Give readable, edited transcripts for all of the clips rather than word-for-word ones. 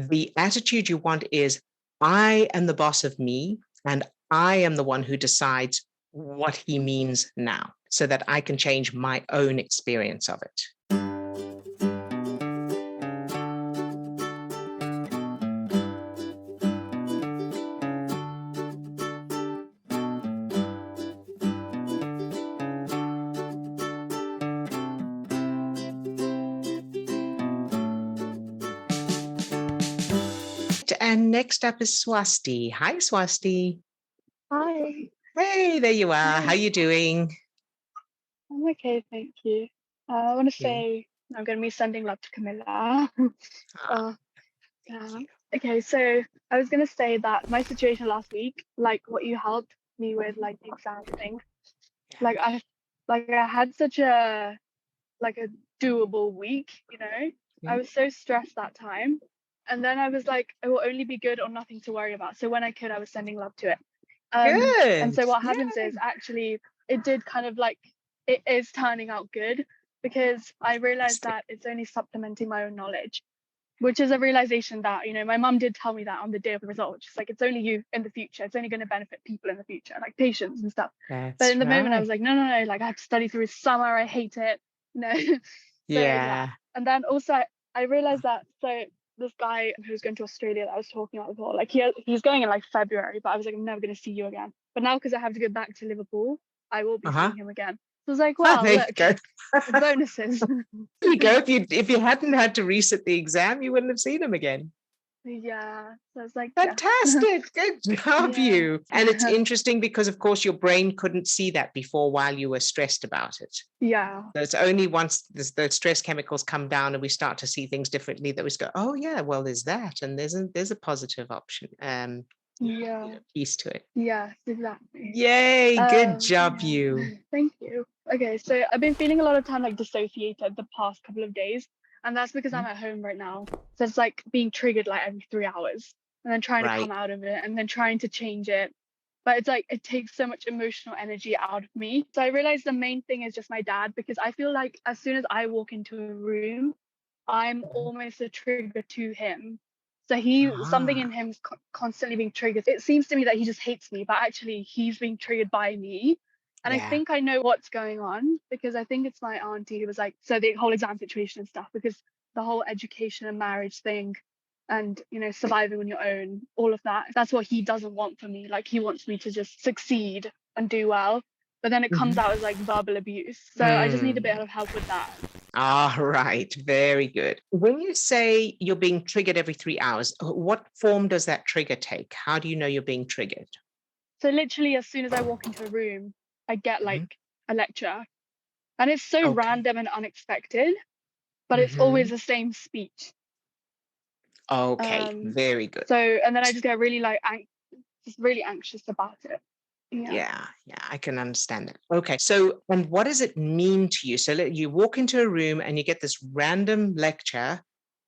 The attitude you want is, I am the boss of me, and I am the one who decides what he means now, so that I can change my own experience of it. And next up is Swasti. Hi, Swasti. Hi. Hey, there you are. How you doing? I'm okay, thank you. I want to say I'm going to be sending love to Camilla. Yeah. Okay, so I was going to say that my situation last week, like what you helped me with, like the exam thing, like I had such a doable week, I was so stressed that time, and then I was like, it will only be good or nothing to worry about. So when I could, I was sending love to it. And so what happens is actually it did kind of like, it is turning out good, because I realized that it's only supplementing my own knowledge, which is a realization that, my mum did tell me that on the day of the result. She's like, it's only you in the future. It's only going to benefit people in the future, like patients and stuff. But in the moment I was like, no, like I have to study through summer. I hate it. So, yeah. And then also I realized that, so this guy who's going to Australia that I was talking about before, like he's going in like February, but I was like, I'm never going to see you again. But now, because I have to go back to Liverpool, I will be seeing him again. So I was like, well, look, bonuses. There you go. If you hadn't had to resit the exam, you wouldn't have seen him again. Yeah. So it's like, fantastic. Good job, you. And it's interesting because, of course, your brain couldn't see that before while you were stressed about it. Yeah. So it's only once the stress chemicals come down and we start to see things differently that we go, oh yeah, well, there's that, and there's a positive option. Piece to it. Yes, exactly. Yay, good job, you. Thank you. Okay, so I've been feeling a lot of time like dissociated the past couple of days, and that's because I'm at home right now. So it's like being triggered like every 3 hours, and then trying to come out of it, and then trying to change it. But it's like it takes so much emotional energy out of me. So I realized the main thing is just my dad, because I feel like as soon as I walk into a room, I'm almost a trigger to him. So something in him is constantly being triggered. It seems to me that he just hates me, but actually he's being triggered by me. And I think I know what's going on, because I think it's my auntie who was like, so the whole exam situation and stuff, because the whole education and marriage thing, and surviving on your own, all of that, that's what he doesn't want for me. Like, he wants me to just succeed and do well, but then it comes out as like verbal abuse. So I just need a bit of help with that. All right, very good. When you say you're being triggered every 3 hours, what form does that trigger take? How do you know you're being triggered? So literally, as soon as I walk into a room, I get like a lecture, and it's so random and unexpected, but it's always the same speech. Okay, very good. So, and then I just get really just really anxious about it. Yeah, I can understand that. Okay, so, and what does it mean to you? So you walk into a room and you get this random lecture,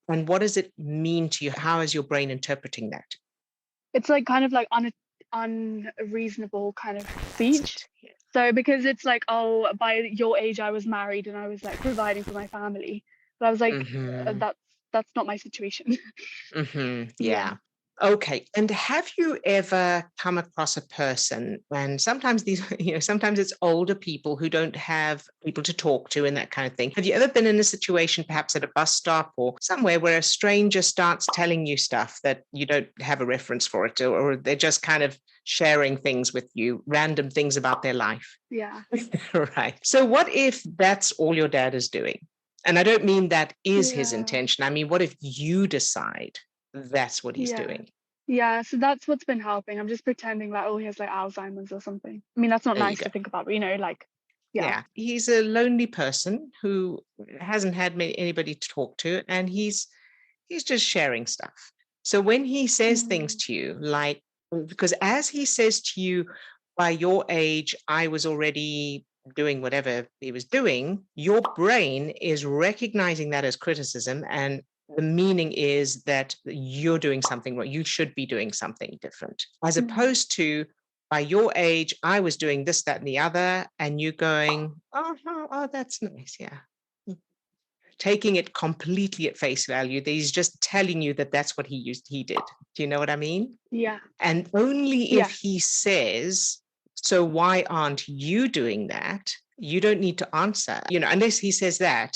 and what does it mean to you? How is your brain interpreting that? It's like kind of like unreasonable kind of speech. So because it's like, oh, by your age I was married and I was like providing for my family, but I was like, that's not my situation. Yeah. Okay. And have you ever come across a person, and sometimes sometimes it's older people who don't have people to talk to and that kind of thing. Have you ever been in a situation, perhaps at a bus stop or somewhere, where a stranger starts telling you stuff that you don't have a reference for it, or they're just kind of sharing things with you, random things about their life? Yeah. Right. So what if that's all your dad is doing? And I don't mean that is his intention. I mean, what if you decide that's what he's doing? Yeah, so that's what's been helping. I'm just pretending like, oh, he has like Alzheimer's or something. I mean, that's not nice to think about, but like, yeah. He's a lonely person who hasn't had anybody to talk to, and he's just sharing stuff. So when he says things to you, like, because as he says to you, by your age, I was already doing whatever he was doing, your brain is recognizing that as criticism, and the meaning is that you're doing something wrong. You should be doing something different, as opposed to, by your age, I was doing this, that, and the other, and you going, oh, that's nice, yeah. taking it completely at face value, that he's just telling you that that's what he did. Do you know what I mean? Yeah. And only if Yeah. he says, so why aren't you doing that? You don't need to answer, unless he says that,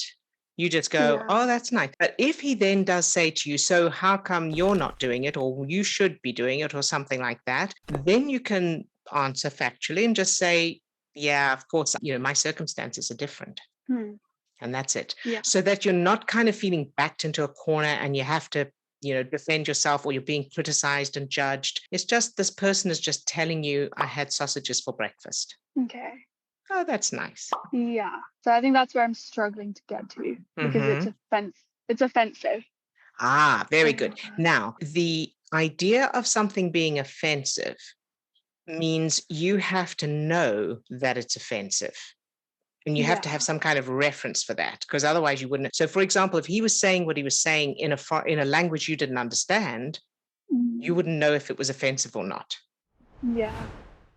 you just go, Yeah. oh, that's nice. But if he then does say to you, so how come you're not doing it, or you should be doing it, or something like that, then you can answer factually and just say, yeah, of course, my circumstances are different. And that's it. Yeah. So that you're not kind of feeling backed into a corner and you have to, defend yourself, or you're being criticized and judged. It's just this person is just telling you, I had sausages for breakfast. Okay. Oh, that's nice. Yeah. So I think that's where I'm struggling to get to, because it's offensive. Ah, very good. Now, the idea of something being offensive means you have to know that it's offensive. And you have to have some kind of reference for that, because otherwise you wouldn't. So, for example, if he was saying what he was saying in a language you didn't understand, you wouldn't know if it was offensive or not. Yeah.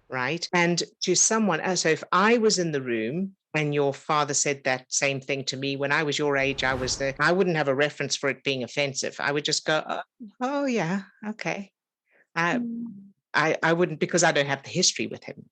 Right. And to someone, so if I was in the room and your father said that same thing to me when I was your age, I was there, I wouldn't have a reference for it being offensive. I would just go, oh yeah, okay. I wouldn't, because I don't have the history with him.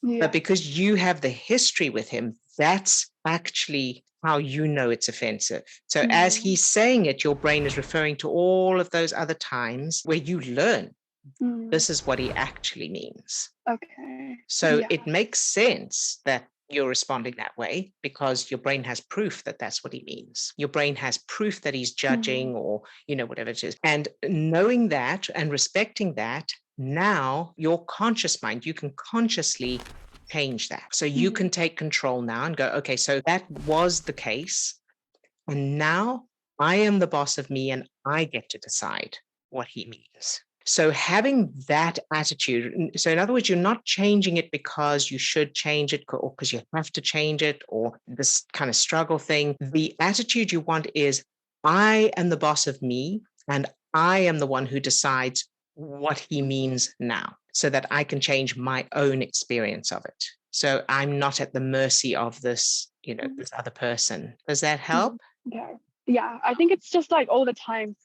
But because you have the history with him, that's actually how you know it's offensive. So as he's saying it, your brain is referring to all of those other times where you learn this is what he actually means. Okay. So it makes sense that you're responding that way, because your brain has proof that that's what he means. Your brain has proof that he's judging or, whatever it is. And knowing that and respecting that, now your conscious mind, you can consciously change that. So you can take control now and go, okay, so that was the case. And now I am the boss of me and I get to decide what he means. So having that attitude, so in other words, you're not changing it because you should change it or because you have to change it or this kind of struggle thing. The attitude you want is, I am the boss of me and I am the one who decides what he means now, so that I can change my own experience of it. So I'm not at the mercy of this, this other person. Does that help? Yeah. I think it's just like all the time.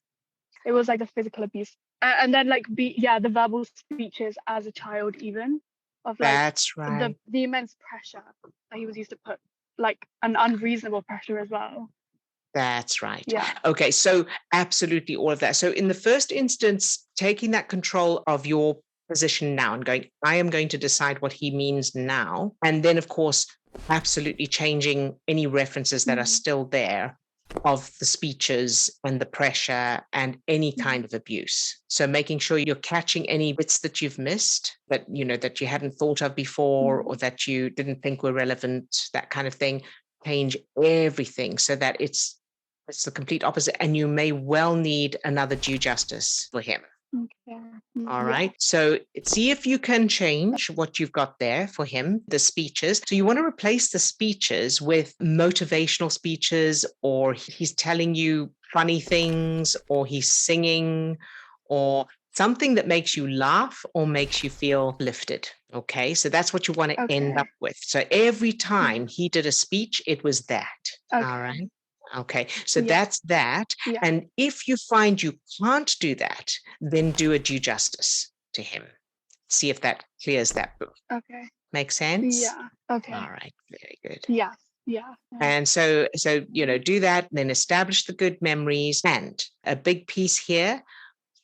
It was like the physical abuse. And then like the verbal speeches as a child, even of like that's right. the immense pressure that he was used to put, like an unreasonable pressure as well. That's right. Yeah. Okay, so absolutely all of that. So in the first instance, taking that control of your position now and going, I am going to decide what he means now. And then, of course, absolutely changing any references that are still there of the speeches and the pressure and any kind of abuse. So making sure you're catching any bits that you've missed, that that you hadn't thought of before or that you didn't think were relevant, that kind of thing. Change everything so that it's the complete opposite. And you may well need another due justice for him. Okay. All right. So see if you can change what you've got there for him, the speeches. So you want to replace the speeches with motivational speeches, or he's telling you funny things, or he's singing, or something that makes you laugh or makes you feel lifted. Okay. So that's what you want to end up with. So every time he did a speech, it was that. All right. Okay, so that's that. Yeah. And if you find you can't do that, then do a due justice to him. See if that clears that book. Okay. Make sense? Yeah. Okay. All right, very good. Yeah. Yeah. And so do that, and then establish the good memories. And a big piece here,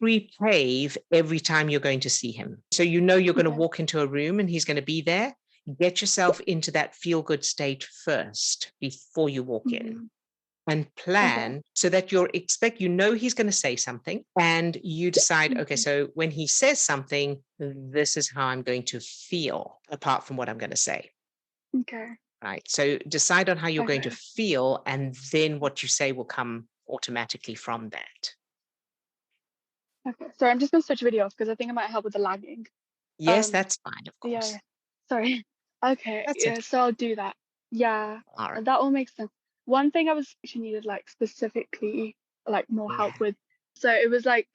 pre-pave every time you're going to see him. So you're going to walk into a room and he's going to be there. Get yourself into that feel-good state first before you walk in. And plan so that he's going to say something, and you decide, okay, so when he says something, this is how I'm going to feel apart from what I'm going to say. Okay. Right. So decide on how you're going to feel, and then what you say will come automatically from that. Okay. Sorry, I'm just going to switch video off because I think it might help with the lagging. Yes, that's fine, of course. Yeah. Sorry. Okay. So I'll do that. Yeah. All right. That all makes sense. One thing I was she needed like specifically like more help with. So it was like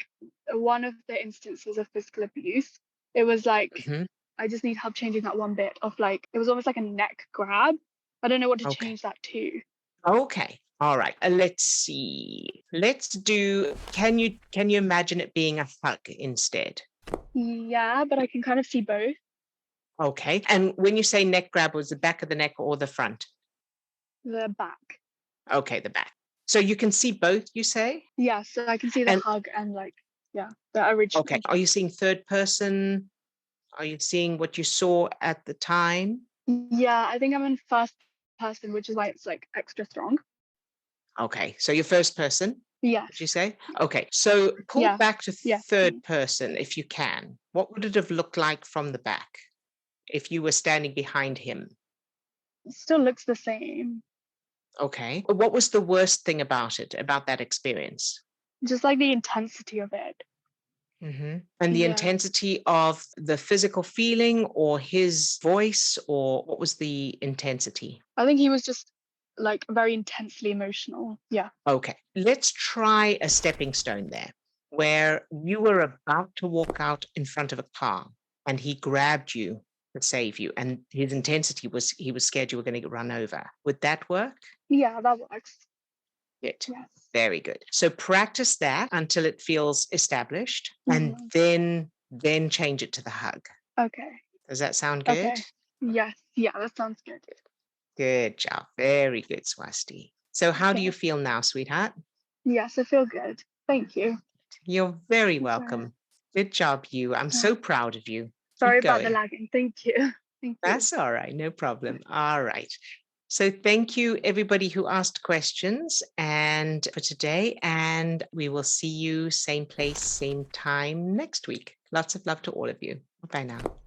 one of the instances of physical abuse. It was like I just need help changing that one bit of like it was almost like a neck grab. I don't know what to change that to. Okay. All right. Let's see. Let's do, can you imagine it being a hug instead? Yeah, but I can kind of see both. Okay. And when you say neck grab, was the back of the neck or the front? The back. Okay, the back. So you can see both, you say? Yeah, so I can see the And hug and like, yeah, the original. okay. Are you seeing third person? Are you seeing what you saw at the time? Yeah, I think I'm in first person, which is why it's like extra strong. Okay. So you're first person, Yes. would you say? Okay. So pull Yeah. back to Yeah. third person if you can. What would it have looked like from the back if you were standing behind him? It still looks the same. Okay. What was the worst thing about it, about that experience? Just like the intensity of it. And the Yeah. intensity of the physical feeling or his voice, or what was the intensity? I think he was just like very intensely emotional. Yeah. Okay. Let's try a stepping stone there where you were about to walk out in front of a car and he grabbed you to save you. And his intensity was he was scared you were going to get run over. Would that work? Yeah, that works. Good. Yes. Very good. So practice that until it feels established and Mhm. then change it to the hug. Okay. Does that sound good? Okay. Yes. Yeah, that sounds good. Good job. Very good, Swasti. So how do you Okay. feel now, sweetheart? Yes, I feel good. Thank you. You're very Okay. welcome. Good job, you. I'm so proud of you. Sorry Keep about the going. lagging. Thank you. Thank you. That's all right. No problem. All right. So thank you, everybody who asked questions and for today. And we will see you same place, same time next week. Lots of love to all of you. Bye now.